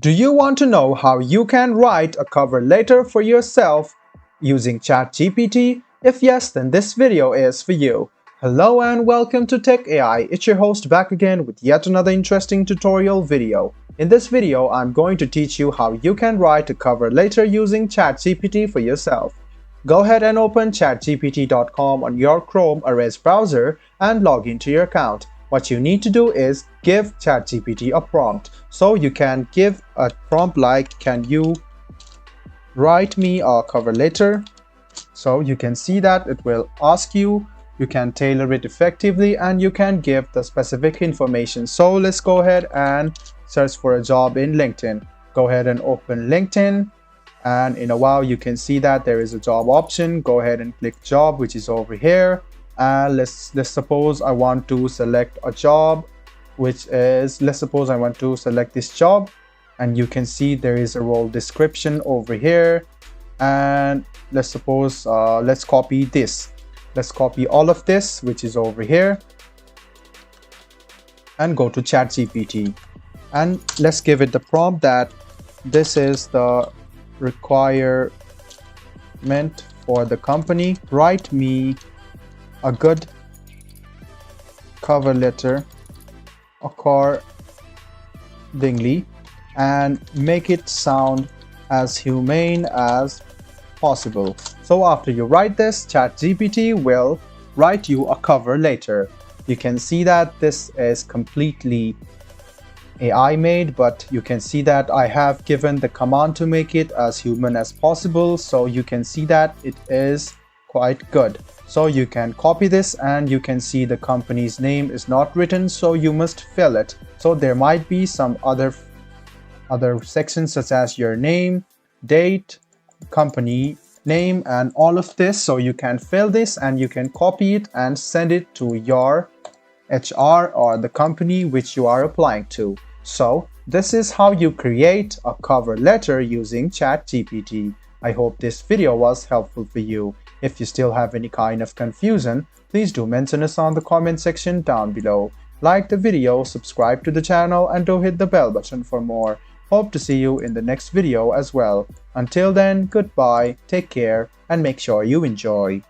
Do you want to know how you can write a cover letter for yourself using ChatGPT? If yes, then this video is for you. Hello and welcome to Tech AI. It's your host back again with yet another interesting tutorial video. In this video, I'm going to teach you how you can write a cover letter using ChatGPT for yourself. Go ahead and open chatgpt.com on your Chrome OS browser and log into your account. What you need to do is give ChatGPT a prompt. So you can give a prompt like, can you write me a cover letter? So you can see that it will ask you, you can tailor it effectively, and you can give the specific information. So let's go ahead and search for a job in LinkedIn. Go ahead and open LinkedIn, and in a while you can see that there is a job option. Go ahead and click job, which is over here. And let's suppose I want to select a job, which is, let's suppose I want to select this job, and you can see there is a role description over here. And let's suppose let's copy this. Let's copy all of this, which is over here, and go to ChatGPT, and let's give it the prompt that this is the requirement for the company. Write me a good cover letter accordingly and make it sound as humane as possible. So after you write this, ChatGPT will write you a cover letter. You can see that this is completely AI made, but you can see that I have given the command to make it as human as possible. So you can see that it is quite good. So you can copy this, and you can see the company's name is not written, so you must fill it. So there might be some other sections such as your name, date, company name, and all of this. So you can fill this and you can copy it and send it to your HR or the company which you are applying to. So this is how you create a cover letter using ChatGPT. I hope this video was helpful for you. If you still have any kind of confusion, please do mention us on the comment section down below. Like the video, subscribe to the channel, and do hit the bell button for more. Hope to see you in the next video as well. Until then, goodbye, take care, and make sure you enjoy.